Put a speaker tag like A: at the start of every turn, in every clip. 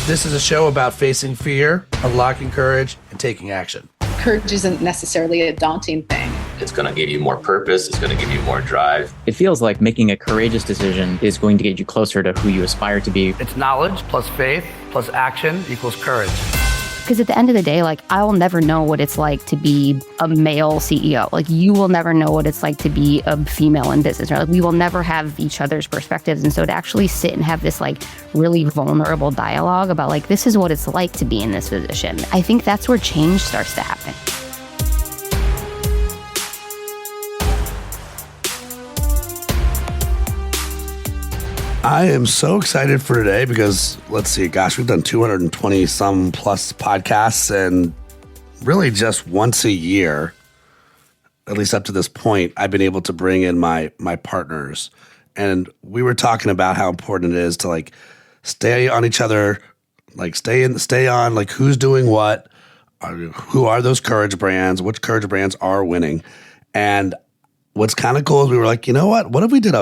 A: This is a show about facing fear, unlocking courage, and taking action.
B: Courage isn't necessarily a daunting thing.
C: It's going to give you more purpose. It's going to give you more drive.
D: It feels like making a courageous decision is going to get you closer to who you aspire to be.
A: It's knowledge plus faith plus action equals courage.
E: Because at the end of the day, I will never know what it's like to be a male CEO. You will never know what it's like to be a female in business. Right? We will never have each other's perspectives. And so to actually sit and have this really vulnerable dialogue about this is what it's like to be in this position, I think that's where change starts to happen.
A: I am so excited for today because, let's see, gosh, we've done 220 some plus podcasts, and really just once a year, at least up to this point, I've been able to bring in my partners. And we were talking about how important it is to stay on each other, stay on who's doing what, who are those courage brands, which courage brands are winning. And what's kind of cool is we were like, you know what if we did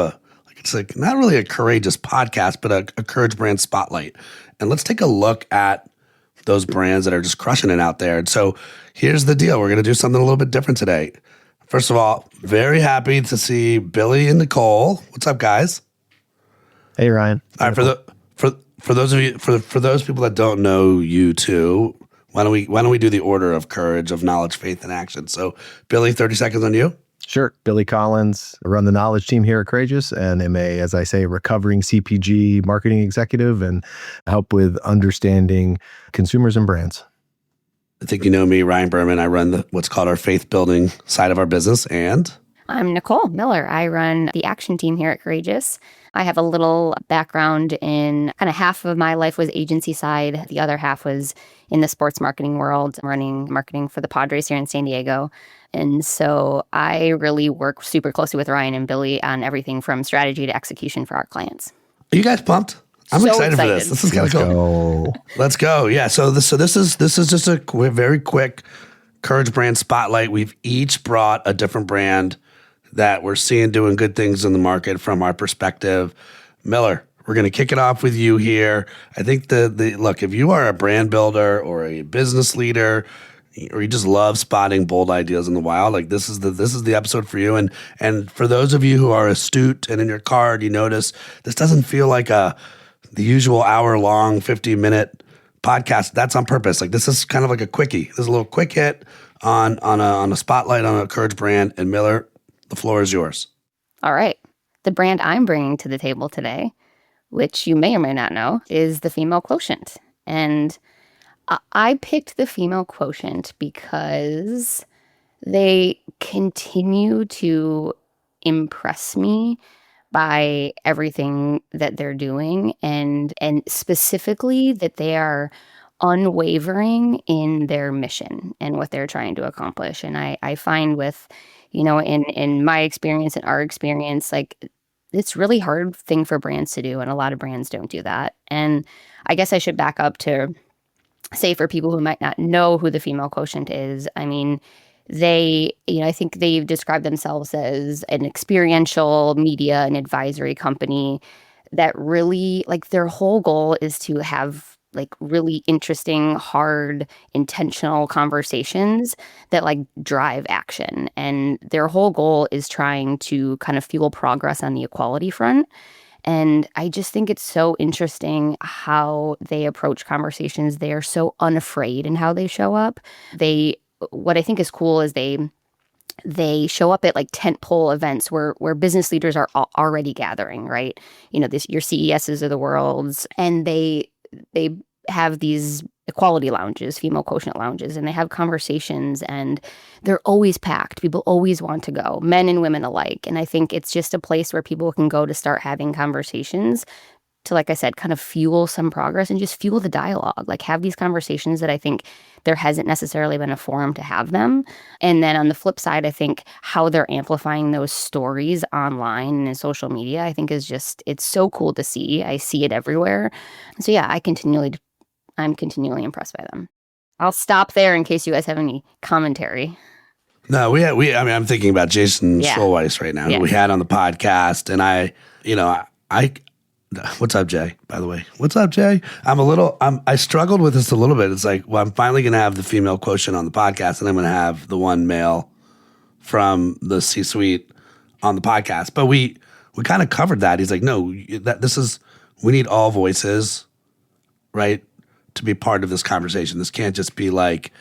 A: it's not really a courageous podcast, but a courage brand spotlight. And let's take a look at those brands that are just crushing it out there. And so here's the deal. We're going to do something a little bit different today. First of all, very happy to see Billy and Nicole. What's up, guys?
F: Hey, Ryan.
A: All right, for those of you, for those people that don't know you two, why don't we do the order of courage, of knowledge, faith, and action? So Billy, 30 seconds on you.
F: Sure. Billy Collins. I run the knowledge team here at Courageous and am a, as I say, recovering CPG marketing executive and help with understanding consumers and brands.
A: I think you know me, Ryan Berman. I run what's called our faith building side of our business. And
E: I'm Nicole Miller. I run the action team here at Courageous. I have a little background in kind of half of my life was agency side. The other half was in the sports marketing world, running marketing for the Padres here in San Diego. And so I really work super closely with Ryan and Billy on everything from strategy to execution for our clients.
A: Are you guys pumped? I'm so excited for this. This is gonna go. Let's go. Yeah. So this is just a very quick courage brand spotlight. We've each brought a different brand that we're seeing doing good things in the market from our perspective. Miller, we're going to kick it off with you here. I think look, if you are a brand builder or a business leader, or you just love spotting bold ideas in the wild, this is the episode for you. And for those of you who are astute and in your car, you notice this doesn't feel like the usual hour-long, 50-minute podcast. That's on purpose. This is kind of like a quickie. This is a little quick hit on a spotlight on a courage brand. And Miller, the floor is yours.
E: All right. The brand I'm bringing to the table today, which you may or may not know, is the Female Quotient. And I picked the Female Quotient because they continue to impress me by everything that they're doing, and specifically that they are unwavering in their mission and what they're trying to accomplish. And I find with, in my experience and our experience, it's really hard thing for brands to do, and a lot of brands don't do that. And I guess I should back up to say, for people who might not know who the Female Quotient is, I mean, they, I think they've described themselves as an experiential media and advisory company that really, their whole goal is to have really interesting, hard, intentional conversations that drive action. And their whole goal is trying to kind of fuel progress on the equality front. And I just think it's so interesting how they approach conversations. They are so unafraid in how they show up. What I think is cool is they show up at tentpole events where business leaders are already gathering, right? Your CESs of the worlds, and they have these equality lounges, female quotient lounges, and they have conversations, and they're always packed. People always want to go, men and women alike. And I think it's just a place where people can go to start having conversations to, like I said, kind of fuel some progress and just fuel the dialogue, have these conversations that I think there hasn't necessarily been a forum to have them. And then on the flip side, I think how they're amplifying those stories online and in social media, I think is just, it's so cool to see. I see it everywhere. So yeah, I'm continually impressed by them. I'll stop there in case you guys have any commentary.
A: No, I'm thinking about Jason Schulweiss right now, who we had on the podcast. And I What's up, Jay? By the way, what's up, Jay? I struggled with this a little bit. It's like, well, I'm finally going to have the female quotient on the podcast, and I'm going to have the one male from the C-suite on the podcast. But we kind of covered that. He's like, no, we need all voices, right, to be part of this conversation. This can't just be like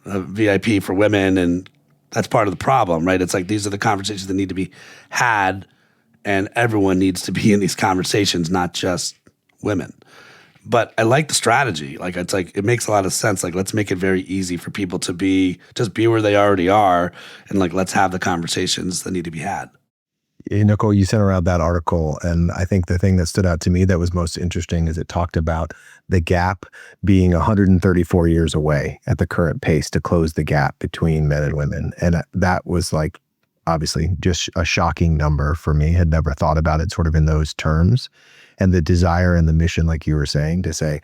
A: a VIP for women, and that's part of the problem, right? It's like these are the conversations that need to be had. And everyone needs to be in these conversations, not just women. But I like the strategy. Like, it's like, it makes a lot of sense. Like, let's make it very easy for people to be where they already are. And like, let's have the conversations that need to be had.
F: Nicole, you sent around that article, and I think the thing that stood out to me that was most interesting is it talked about the gap being 134 years away at the current pace to close the gap between men and women. And that was like, obviously just a shocking number for me. Had never thought about it sort of in those terms. And the desire and the mission, like you were saying, to say,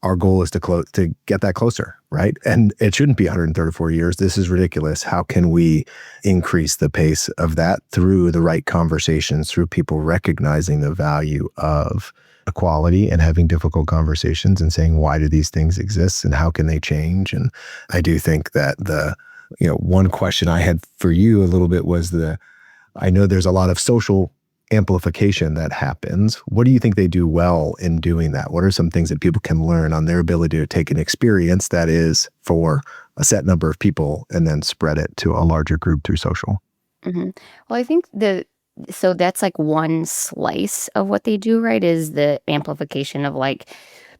F: our goal is to get that closer, right? And it shouldn't be 134 years. This is ridiculous. How can we increase the pace of that through the right conversations, through people recognizing the value of equality and having difficult conversations and saying, why do these things exist and how can they change? And I do think that one question I had for you a little bit was I know there's a lot of social amplification that happens. What do you think they do well in doing that? What are some things that people can learn on their ability to take an experience that is for a set number of people and then spread it to a larger group through social?
E: Mm-hmm. Well, I think so that's like one slice of what they do, right? Is the amplification of like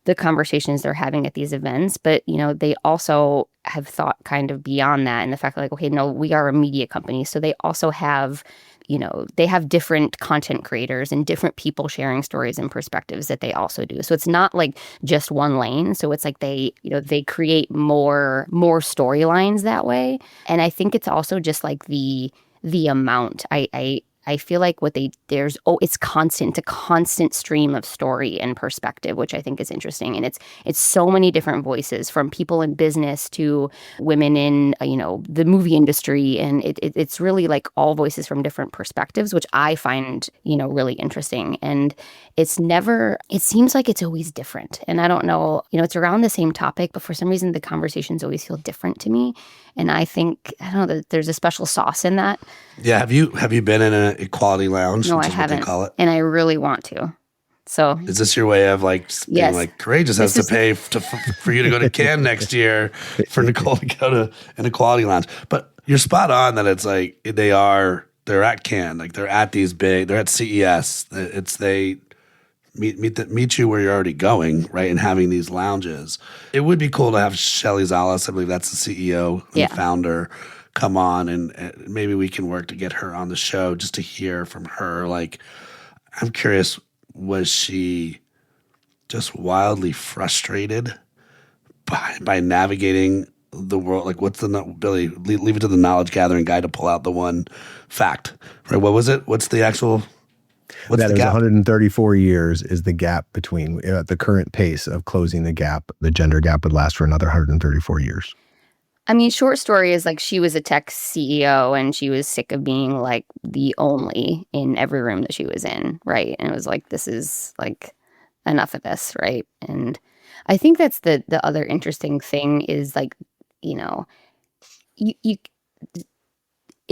E: the conversations they're having at these events. But, they also have thought kind of beyond that, and the fact that like, okay, no, we are a media company. So they also have, they have different content creators and different people sharing stories and perspectives that they also do. So it's not like just one lane. So it's like they create more storylines that way. And I think it's also just like the amount. I feel like it's a constant stream of story and perspective, which I think is interesting. And it's so many different voices, from people in business to women in, the movie industry. And it's really like all voices from different perspectives, which I find, really interesting. And it seems like it's always different. And I don't know, it's around the same topic, but for some reason the conversations always feel different to me. And I think, I don't know, that there's a special sauce in that.
A: Yeah. Have you been in an equality lounge?
E: No,
A: which
E: I
A: is what
E: haven't.
A: they call it?
E: And I really want to. So
A: is this your way of like being
E: yes.
A: like, Courageous has to pay for you to go to Cannes next year for Nicole to go to an equality lounge? But you're spot on that it's like they're at Cannes, like they're at CES. They meet you where you're already going, right? And having these lounges. It would be cool to have Shelly Zalas, I believe that's the CEO and the founder, come on, and maybe we can work to get her on the show just to hear from her. Like, I'm curious, was she just wildly frustrated by navigating the world? Like, what's Billy, leave it to the knowledge gathering guy to pull out the one fact, right? What was it? What's the actual... What's
F: that
A: the
F: is
A: gap?
F: 134 years is the gap between, at the current pace of closing the gap, the gender gap would last for another 134 years.
E: I mean, short story is like she was a tech CEO and she was sick of being like the only in every room that she was in, right? And it was like, this is like enough of this, right? And I think that's the other interesting thing is like, you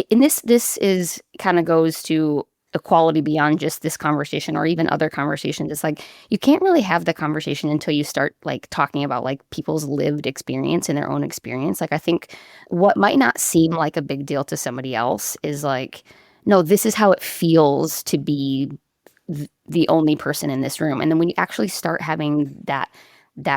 E: and this is kind of goes to equality beyond just this conversation or even other conversations. It's like you can't really have the conversation until you start like talking about like people's lived experience and their own experience. Like I think what might not seem like a big deal to somebody else is like, no, this is how it feels to be the only person in this room. And then when you actually start having that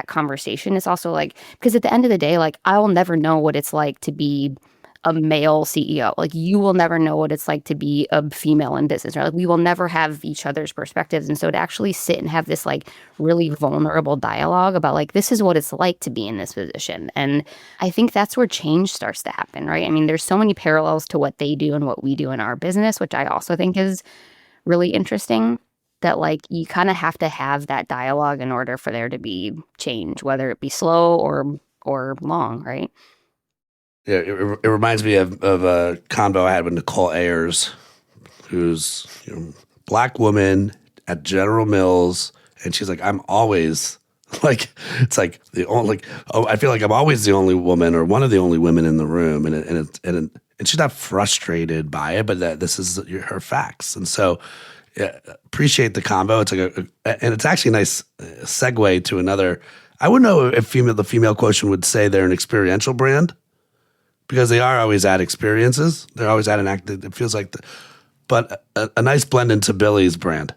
E: conversation, it's also like, because at the end of the day, like I'll never know what it's like to be a male CEO. Like you will never know what it's like to be a female in business, right? Like we will never have each other's perspectives. And so to actually sit and have this like really vulnerable dialogue about like, this is what it's like to be in this position. And I think that's where change starts to happen, right? I mean, there's so many parallels to what they do and what we do in our business, which I also think is really interesting, that like you kind of have to have that dialogue in order for there to be change, whether it be slow or long, right?
A: Yeah, it reminds me of a convo I had with Nicole Ayers, who's Black woman, at General Mills, and she's like, I'm always like, it's like the only, like, oh, I feel like I'm always the only woman or one of the only women in the room, and she's not frustrated by it, but that this is her facts, and so yeah, appreciate the combo. It's like and it's actually a nice segue to another. I wouldn't know if the Female Quotient would say they're an experiential brand, because they are always at experiences. They're always at an act. It feels like, but a nice blend into Billy's brand.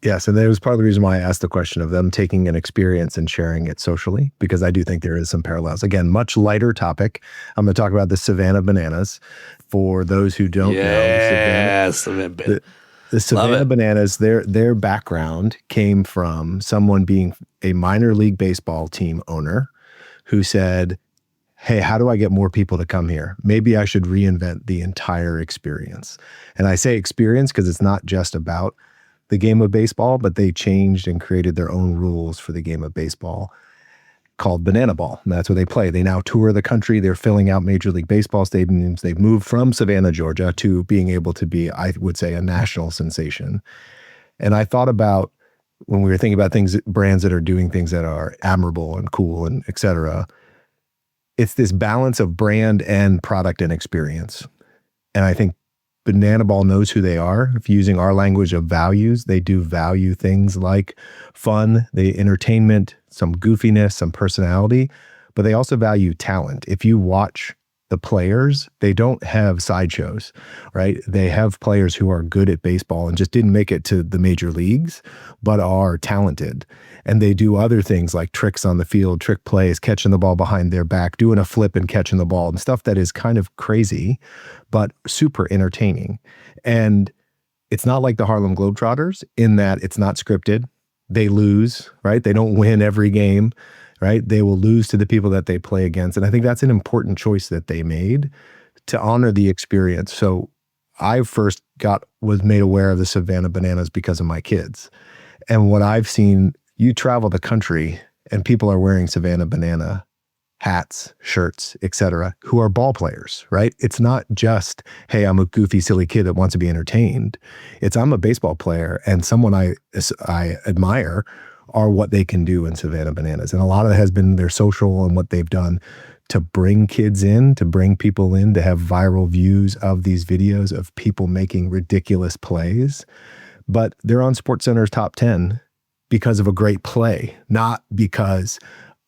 F: Yes, and that was part of the reason why I asked the question of them taking an experience and sharing it socially, because I do think there is some parallels. Again, much lighter topic. I'm going to talk about the Savannah Bananas. For those who don't know, the Savannah Bananas, their background came from someone being a minor league baseball team owner who said, hey, how do I get more people to come here? Maybe I should reinvent the entire experience. And I say experience because it's not just about the game of baseball, but they changed and created their own rules for the game of baseball called Banana Ball. And that's what they play. They now tour the country. They're filling out Major League Baseball stadiums. They've moved from Savannah, Georgia to being able to be, I would say, a national sensation. And I thought about when we were thinking about brands that are doing things that are admirable and cool and et cetera, it's this balance of brand and product and experience. And I think Banana Ball knows who they are. If using our language of values, they do value things like fun, the entertainment, some goofiness, some personality, but they also value talent. If you watch the players, they don't have sideshows, right? They have players who are good at baseball and just didn't make it to the major leagues, but are talented. And they do other things like tricks on the field, trick plays, catching the ball behind their back, doing a flip and catching the ball and stuff that is kind of crazy, but super entertaining. And it's not like the Harlem Globetrotters in that it's not scripted. They lose, right? They don't win every game, right? They will lose to the people that they play against. And I think that's an important choice that they made to honor the experience. So I first was made aware of the Savannah Bananas because of my kids. And what I've seen, you travel the country and people are wearing Savannah Banana hats, shirts, etc., who are ball players, right? It's not just, hey, I'm a goofy, silly kid that wants to be entertained. It's I'm a baseball player and someone I admire are what they can do in Savannah Bananas. And a lot of it has been their social and what they've done to bring kids in, to bring people in, to have viral views of these videos of people making ridiculous plays. But they're on SportsCenter's top 10 because of a great play, not because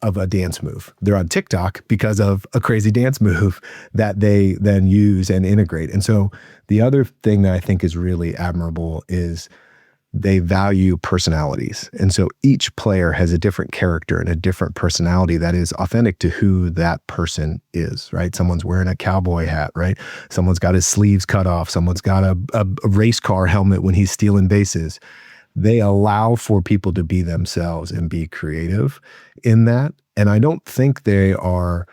F: of a dance move. They're on TikTok because of a crazy dance move that they then use and integrate. And so the other thing that I think is really admirable is they value personalities. And so each player has a different character and a different personality that is authentic to who that person is, right? Someone's wearing a cowboy hat, right? Someone's got his sleeves cut off. Someone's got a race car helmet when he's stealing bases. They allow for people to be themselves and be creative in that. And I don't think they are,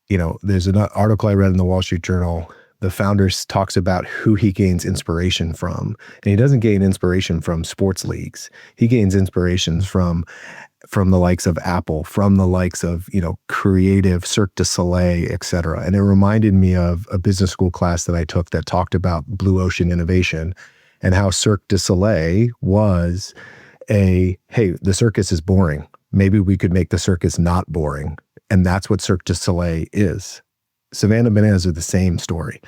F: there's an article I read in the Wall Street Journal. The founder talks about who he gains inspiration from. And he doesn't gain inspiration from sports leagues. He gains inspirations from the likes of Apple, from the likes of, creative Cirque du Soleil, et cetera. And it reminded me of a business school class that I took that talked about blue ocean innovation and how Cirque du Soleil was hey, the circus is boring. Maybe we could make the circus not boring. And that's what Cirque du Soleil is. Savannah Bananas are the same story.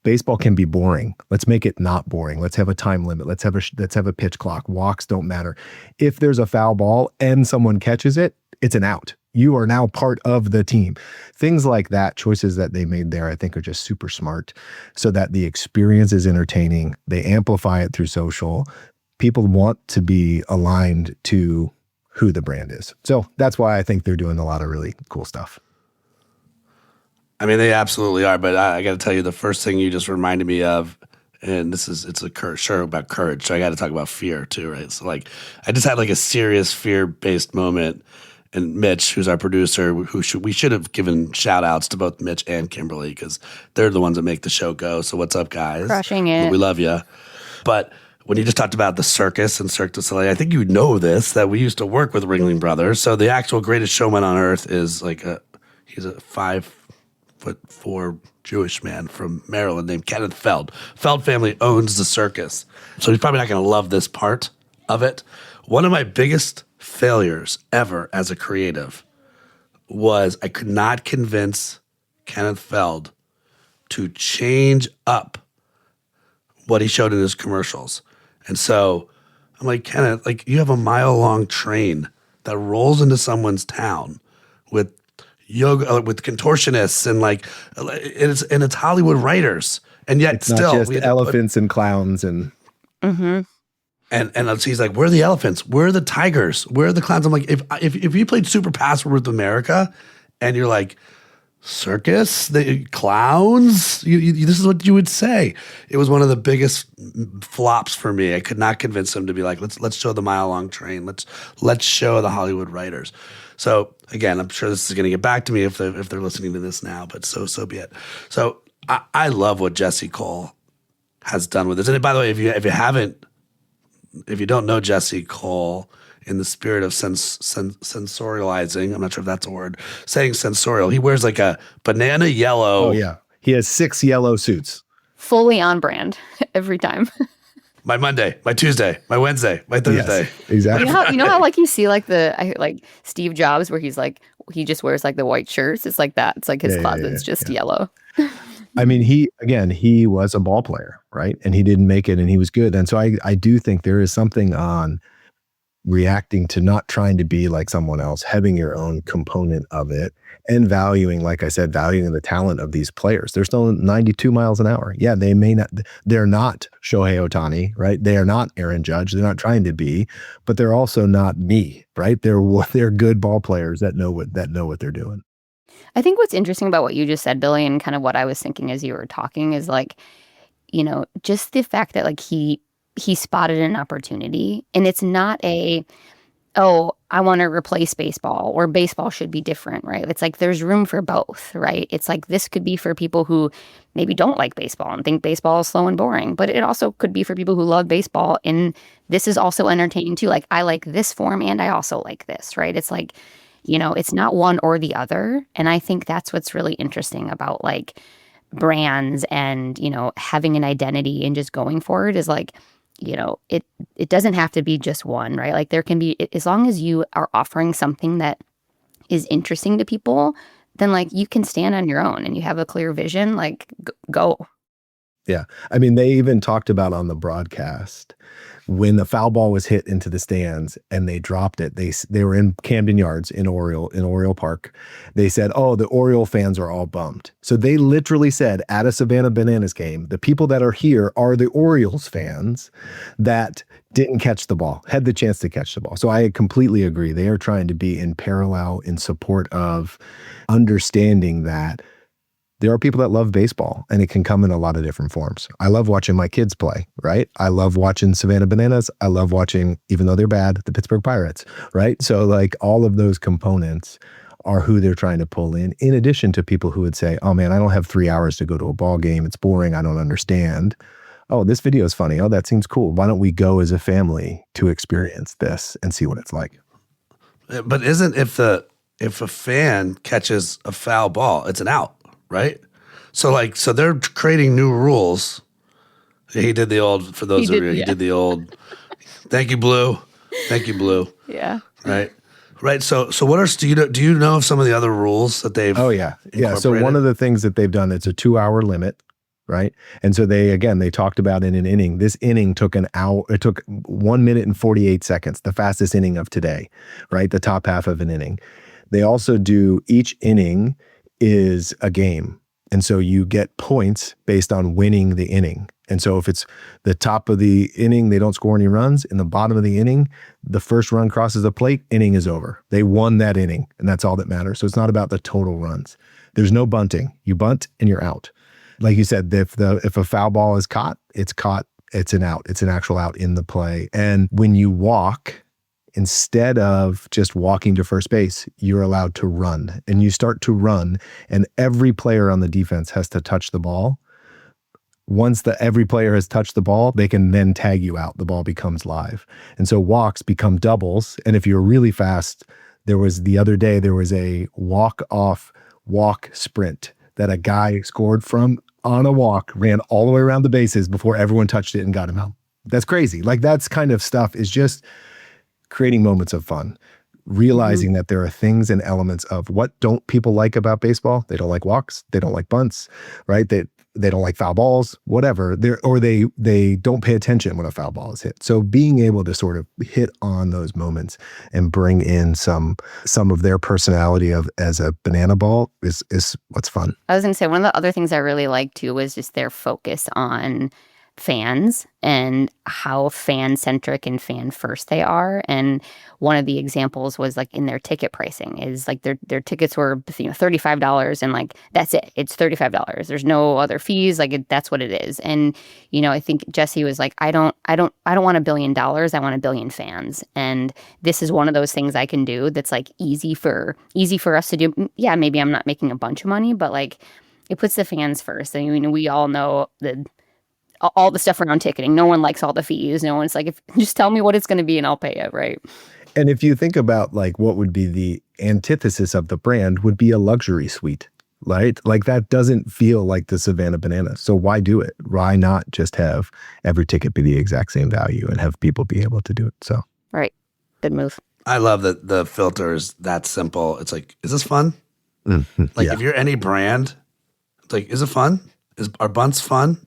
F: Baseball can be boring. Let's make it not boring. Let's have a time limit. Let's have a pitch clock. Walks don't matter. If there's a foul ball and someone catches it, it's an out. You are now part of the team. Things like that, choices that they made there, I think are just super smart so that the experience is entertaining. They amplify it through social. People want to be aligned to who the brand is. So that's why I think they're doing a lot of really cool stuff.
A: I mean, they absolutely are. But I got to tell you, the first thing you just reminded me of, and it's a show about courage. So I got to talk about fear too, right? So I just had a serious fear-based moment. And Mitch, who's our producer, we should have given shout outs to both Mitch and Kimberly because they're the ones that make the show go. So what's up, guys?
E: Crushing it.
A: We love you. But when you just talked about the circus and Cirque du Soleil, I think you know this, that we used to work with Ringling Brothers. So the actual greatest showman on earth is he's a 5'4" Jewish man from Maryland named Kenneth Feld. Feld family owns the circus. So he's probably not going to love this part of it. One of my biggest failures ever as a creative was I could not convince Kenneth Feld to change up what he showed in his commercials. And so I'm like, Kenneth, like you have a mile-long train that rolls into someone's town with yoga, with contortionists and like, it's Hollywood writers. And yet
F: It's
A: still
F: not just elephants and clowns and
A: And he's like, where are the elephants? Where are the tigers? Where are the clowns? I'm like, if you played Super Password with America and you're like, circus, the clowns, this is what you would say. It was one of the biggest flops for me. I could not convince him to be like, let's show the mile-long train. Let's show the Hollywood writers. So again, I'm sure this is going to get back to me if they're listening to this now, but so be it. So I love what Jesse Cole has done with this. And by the way, if you don't know Jesse Cole, in the spirit of sensorializing, I'm not sure if that's a word, saying sensorial, he wears like a banana yellow.
F: oh yeah, he has 6 yellow suits.
E: Fully on brand every time.
A: My Monday, my Tuesday, my Wednesday, my Thursday.
F: Yes, exactly.
E: You know how like you see like like Steve Jobs where he's like he just wears like the white shirts. It's like that. It's like his closet's just yellow.
F: I mean, he was a ball player, right? And he didn't make it and he was good. And so I do think there is something on reacting to not trying to be like someone else, having your own component of it and valuing, like I said, valuing the talent of these players. They're still 92 miles an hour. Yeah, they're not Shohei Ohtani, right? They are not Aaron Judge. They're not trying to be, but they're also not me, right? They're good ball players that know what they're doing.
E: I think what's interesting about what you just said, Billy, and kind of what I was thinking as you were talking is like, just the fact that like he spotted an opportunity, and it's not I want to replace baseball or baseball should be different, right? It's like there's room for both, right? It's like this could be for people who maybe don't like baseball and think baseball is slow and boring, but it also could be for people who love baseball and this is also entertaining too. Like I like this form and I also like this, right? It's like, it's not one or the other. And I think that's what's really interesting about like brands and, having an identity and just going for it is like, it doesn't have to be just one, right? Like there can be, as long as you are offering something that is interesting to people, then like you can stand on your own and you have a clear vision, like go.
F: Yeah. I mean, they even talked about on the broadcast when the foul ball was hit into the stands and they dropped it. They were in Camden Yards in Oriole Park. They said, "Oh, the Oriole fans are all bummed." So they literally said at a Savannah Bananas game, the people that are here are the Orioles fans that didn't catch the ball, had the chance to catch the ball. So I completely agree. They are trying to be in parallel in support of understanding that there are people that love baseball and it can come in a lot of different forms. I love watching my kids play, right? I love watching Savannah Bananas. I love watching, even though they're bad, the Pittsburgh Pirates, right? So like all of those components are who they're trying to pull in addition to people who would say, "Oh man, I don't have 3 hours to go to a ball game. It's boring. I don't understand. Oh, this video is funny. Oh, that seems cool. Why don't we go as a family to experience this and see what it's like?"
A: But isn't if a fan catches a foul ball, it's an out, right? So they're creating new rules. He did the old, for those of you, he did the old, thank you, Blue. Thank you, Blue.
E: Yeah.
A: Right. Right. So what are, do you know of some of the other rules that they've
F: Oh yeah. Yeah. So one of the things that they've done, it's a 2-hour limit. Right. And so they talked about in an inning, this inning took an hour, it took 1 minute and 48 seconds, the fastest inning of today, right? The top half of an inning. They also do, each inning is a game. And so you get points based on winning the inning. And so if it's the top of the inning, they don't score any runs. In the bottom of the inning, the first run crosses the plate, inning is over. They won that inning, and that's all that matters. So it's not about the total runs. There's no bunting. You bunt and you're out. Like you said, if a foul ball is caught, it's an out. It's an actual out in the play. And when you walk, instead of just walking to first base, you're allowed to run. And you start to run, and every player on the defense has to touch the ball. Once every player has touched the ball, they can then tag you out. The ball becomes live. And so walks become doubles. And if you're really fast, the other day, there was a walk sprint that a guy scored from on a walk, ran all the way around the bases before everyone touched it and got him out. That's crazy. Like that's kind of stuff is just creating moments of fun, realizing that there are things and elements of what don't people like about baseball. They don't like walks. They don't like bunts, right? They don't like foul balls, whatever. They don't pay attention when a foul ball is hit. So being able to sort of hit on those moments and bring in some of their personality as a banana ball is what's fun.
E: I was going to say, one of the other things I really liked too was just their focus on fans and how fan-centric and fan-first they are. And one of the examples was like in their ticket pricing is like their tickets were, $35 and like that's it. It's $35. There's no other fees. Like that's what it is. And I think Jesse was like, I don't want $1 billion. I want 1 billion fans. And this is one of those things I can do that's like easy for us to do. Yeah, maybe I'm not making a bunch of money, but like it puts the fans first. I mean, we all know all the stuff around ticketing. No one likes all the fees. No one's like, just tell me what it's going to be and I'll pay it, right?
F: And if you think about like what would be the antithesis of the brand would be a luxury suite, right? Like that doesn't feel like the Savannah Bananas. So why do it? Why not just have every ticket be the exact same value and have people be able to do it? So
E: right. Good move.
A: I love that the filter is that simple. It's like, is this fun? Like if you're any brand, it's like, is it fun? Are bunts fun?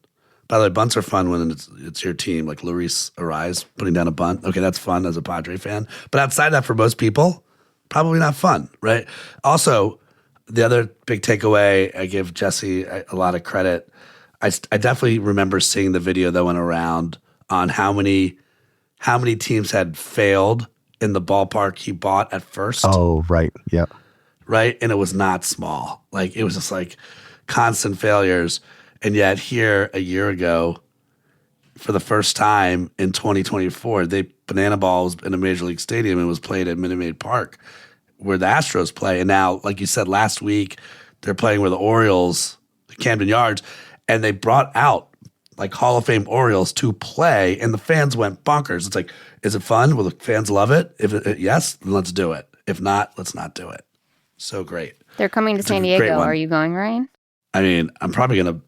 A: By the way, bunts are fun when it's your team, like Luis Ariz putting down a bunt. Okay, that's fun as a Padre fan. But outside that, for most people, probably not fun, right? Also, the other big takeaway, I give Jesse a lot of credit. I definitely remember seeing the video that went around on how many teams had failed in the ballpark he bought at first.
F: Oh, right. Yep.
A: Right? And it was not small. Like, it was just like constant failures. And yet here a year ago, for the first time in 2024, Banana Ball was in a Major League Stadium and was played at Minute Maid Park where the Astros play. And now, like you said, last week, they're playing where the Orioles, Camden Yards, and they brought out like Hall of Fame Orioles to play, and the fans went bonkers. It's like, is it fun? Will the fans love it? Yes, then let's do it. If not, let's not do it. So great.
E: They're coming to San Diego. Are you going, Ryan?
A: I mean, I'm probably going to,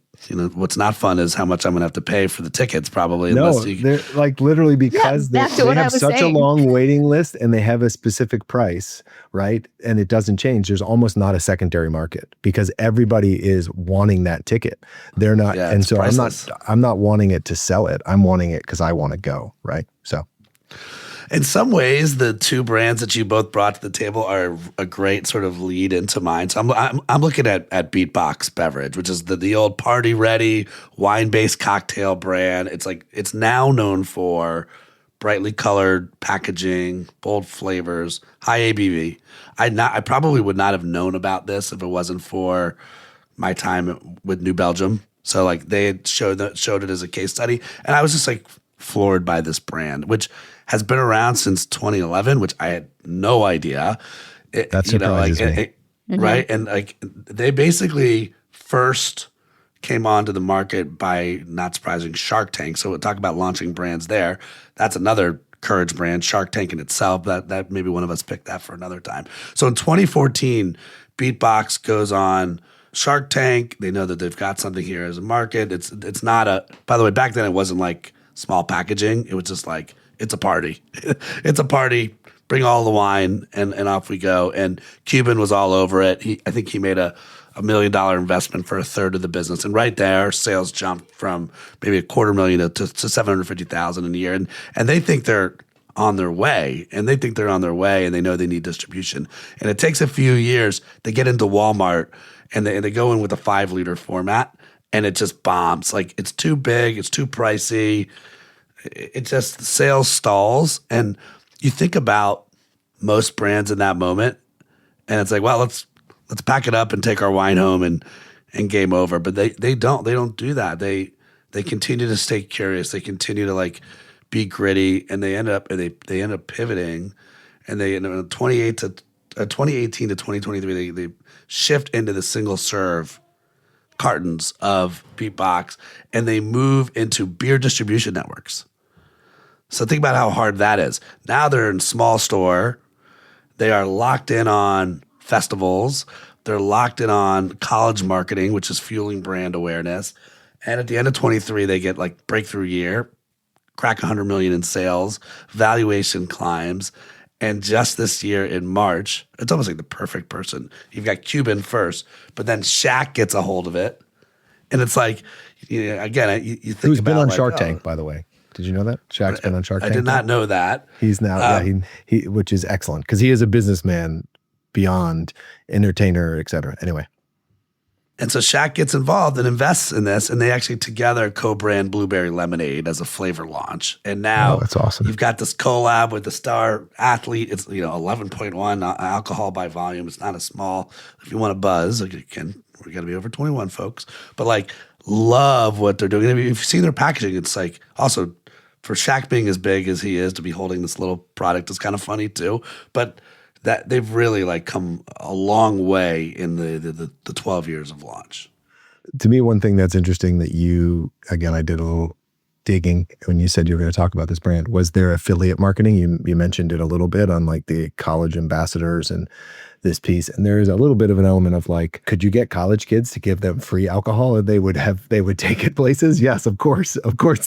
A: what's not fun is how much I'm going to have to pay for the tickets probably.
F: No, they're like literally because they have such a long waiting list and they have a specific price, right? And it doesn't change. There's almost not a secondary market because everybody is wanting that ticket. They're not. Yeah, and so priceless. I'm not wanting it to sell it. I'm wanting it because I want to go, right? So.
A: In some ways, the two brands that you both brought to the table are a great sort of lead into mine. So I'm looking at BeatBox Beverage, which is the old party ready wine-based cocktail brand. It's now known for brightly colored packaging, bold flavors, high ABV. I probably would not have known about this if it wasn't for my time with New Belgium. So like they had showed it as a case study, and I was just like floored by this brand, which has been around since 2011, which I had no idea.
F: That surprises me.
A: Right? And like they basically first came onto the market by, not surprising, Shark Tank. So we'll talk about launching brands there. That's another courage brand, Shark Tank in itself. That maybe one of us picked that for another time. So in 2014, BeatBox goes on Shark Tank. They know that they've got something here as a market. It's not by the way, back then it wasn't like small packaging. It was just like, it's a party. It's a party. Bring all the wine and off we go. And Cuban was all over it. I think he made a $1 million investment for a third of the business. And right there, sales jumped from maybe $250,000 to $750,000 in a year. And they think they're on their way. And they know they need distribution. And it takes a few years. They get into Walmart and they go in with a 5-liter format. And it just bombs. Like, it's too big. It's too pricey. It just, sales stalls. And you think about most brands in that moment, and it's like, well, let's pack it up and take our wine home and game over. But they don't do that. They continue to stay curious. They continue to like be gritty, and they end up pivoting. And they in 2018 to 2023 they shift into the single serve cartons of BeatBox, and they move into beer distribution networks. So think about how hard that is. Now they're in small store. They are locked in on festivals. They're locked in on college marketing, which is fueling brand awareness. And at the end of 23, they get like breakthrough year, crack 100 million in sales, valuation climbs. And just this year in March, it's almost like the perfect person. You've got Cuban first, but then Shaq gets a hold of it. And it's like, again, you think
F: Who's
A: about
F: been on
A: like,
F: Shark Tank, by the way. Did you know that? Shaq's been on Shark Tank.
A: I did not know that.
F: He's now, he which is excellent because he is a businessman beyond entertainer, et cetera. Anyway.
A: And so Shaq gets involved and invests in this, and they actually together co-brand Blueberry Lemonade as a flavor launch. And now
F: that's awesome.
A: You've got this collab with the star athlete. It's 11.1 alcohol by volume. It's not a small. If you want to buzz, again, we're gonna be over 21, folks. But like, love what they're doing. If you've seen their packaging, it's like also for Shaq being as big as he is to be holding this little product is kind of funny too. But that they've really like come a long way in the 12 years of launch.
F: To me, one thing that's interesting that I did a little digging when you said you were going to talk about this brand, was there affiliate marketing? You mentioned it a little bit on like the college ambassadors and this piece. And there is a little bit of an element of like, could you get college kids to give them free alcohol and they would take it places? Yes, of course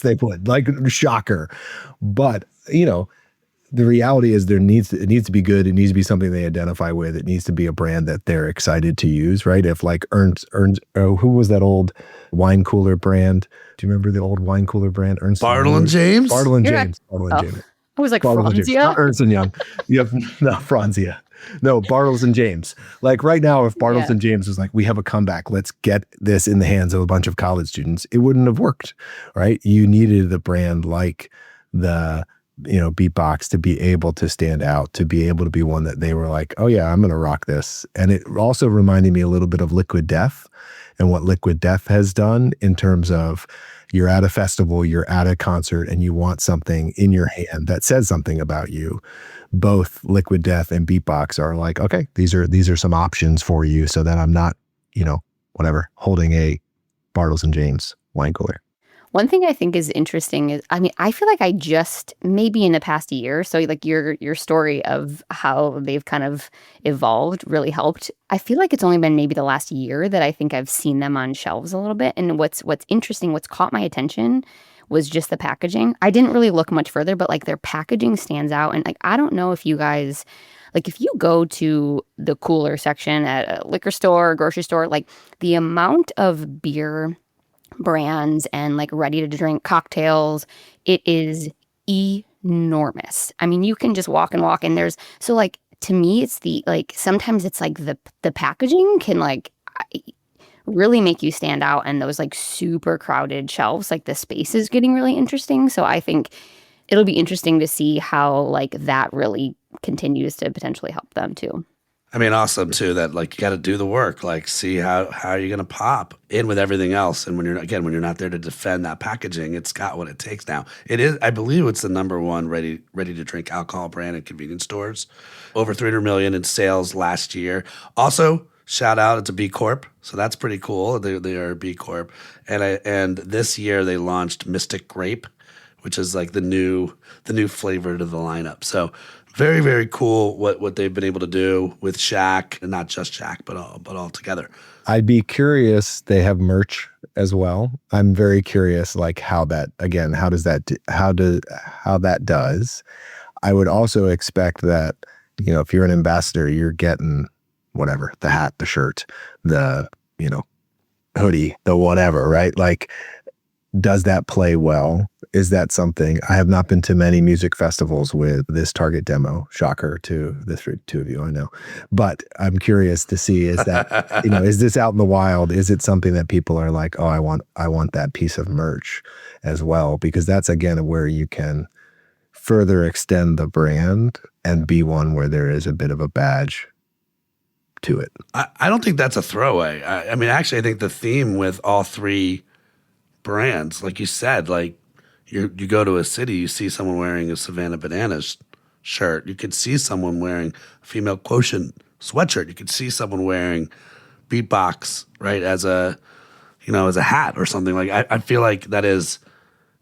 F: they would. Like, shocker. But, the reality is it needs to be good. It needs to be something they identify with. It needs to be a brand that they're excited to use, right? If like who was that old wine cooler brand? Do you remember the old wine cooler brand?
A: Bartle and James?
F: Bartle and James.
E: I was like, Franzia?
F: Not Ernst and Young. No, Franzia. No, Bartles and James. Like right now, if Bartles and James was like, we have a comeback, let's get this in the hands of a bunch of college students, it wouldn't have worked, right? You needed a brand like the BeatBox to be able to stand out, to be able to be one that they were like, oh yeah, I'm going to rock this. And it also reminded me a little bit of Liquid Death and what Liquid Death has done in terms of you're at a festival, you're at a concert, and you want something in your hand that says something about you. Both Liquid Death and BeatBox are like, okay, these are some options for you so that I'm not, holding a Bartles and James wine cooler.
E: One thing I think is interesting is, I feel like I just, maybe in the past year, so like your story of how they've kind of evolved really helped. I feel like it's only been maybe the last year that I think I've seen them on shelves a little bit. And what's interesting, what's caught my attention was just the packaging. I didn't really look much further, but like their packaging stands out. And like, I don't know if you guys, like if you go to the cooler section at a liquor store or grocery store, like the amount of beer brands and like ready to drink cocktails, it is enormous. You can just walk and there's, so like to me it's sometimes it's like the packaging can like really make you stand out, and those like super crowded shelves, like the space is getting really interesting. So I think it'll be interesting to see how like that really continues to potentially help them too.
A: Awesome too that like you got to do the work, like see how you're going to pop in with everything else. And when you're not there to defend that packaging, it's got what it takes now. It is, I believe it's the number one ready to drink alcohol brand in convenience stores. Over 300 million in sales last year. Shout out, it's a B Corp, so that's pretty cool. They are a B Corp. And this year they launched Mystic Grape, which is like the new flavor to the lineup. So very, very cool what they've been able to do with Shaq, and not just Shaq, but all together.
F: I'd be curious. They have merch as well. I'm very curious, like how that does. I would also expect that, if you're an ambassador, you're getting whatever, the hat, the shirt, the, hoodie, the whatever, right? Like, does that play well? Is that something? I have not been to many music festivals with this Target demo. Shocker to the two of you, I know. But I'm curious to see, is that, is this out in the wild? Is it something that people are like, oh, I want that piece of merch as well? Because that's, again, where you can further extend the brand and be one where there is a bit of a badge to it.
A: I don't think that's a throwaway. Actually, I think the theme with all three brands, like you said, like you go to a city, you see someone wearing a Savannah Bananas shirt. You could see someone wearing a Female Quotient sweatshirt. You could see someone wearing BeatBox, right, as a hat or something. Like I feel like that is,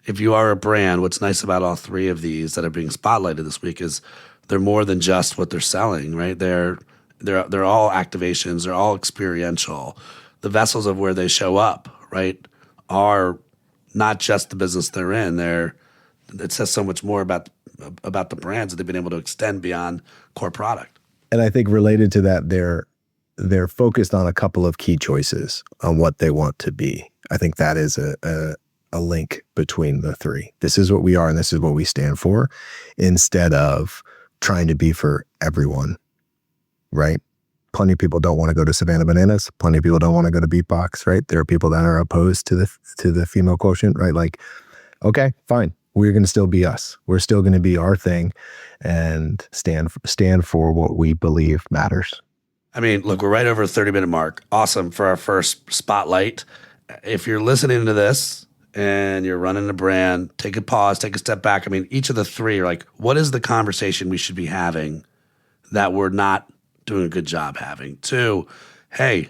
A: if you are a brand, what's nice about all three of these that are being spotlighted this week is they're more than just what they're selling, right? They're all activations. They're all experiential. The vessels of where they show up, right, are not just the business they're in. They're it says so much more about the brands that they've been able to extend beyond core product.
F: And I think related to that, they're focused on a couple of key choices on what they want to be. I think that is a link between the three. This is what we are and this is what we stand for, instead of trying to be for everyone, right? Plenty of people don't want to go to Savannah Bananas. Plenty of people don't want to go to BeatBox, right? There are people that are opposed to the Female Quotient, right? Like, okay, fine. We're going to still be us. We're still going to be our thing and stand for what we believe matters.
A: I mean, look, we're right over a 30-minute mark. Awesome for our first spotlight. If you're listening to this and you're running a brand, take a pause, take a step back. I mean, each of the three are like, what is the conversation we should be having that we're not doing a good job having? 2, hey,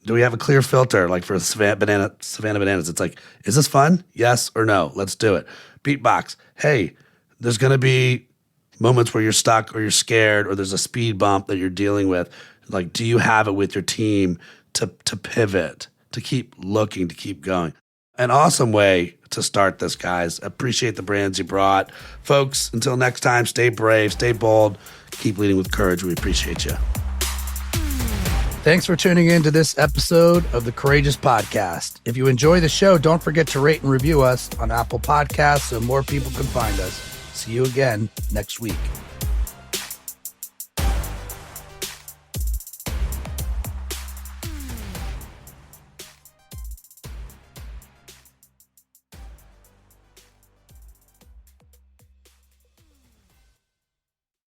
A: do we have a clear filter? Like for Savannah Bananas, it's like, is this fun? Yes or no? Let's do it. BeatBox, hey, there's going to be moments where you're stuck or you're scared or there's a speed bump that you're dealing with. Like, do you have it with your team to pivot, to keep looking, to keep going? An awesome way to start this, guys. Appreciate the brands you brought. Folks, until next time, stay brave, stay bold, keep leading with courage. We appreciate you.
G: Thanks for tuning in to this episode of the Courageous Podcast. If you enjoy the show, don't forget to rate and review us on Apple Podcasts so more people can find us. See you again next week.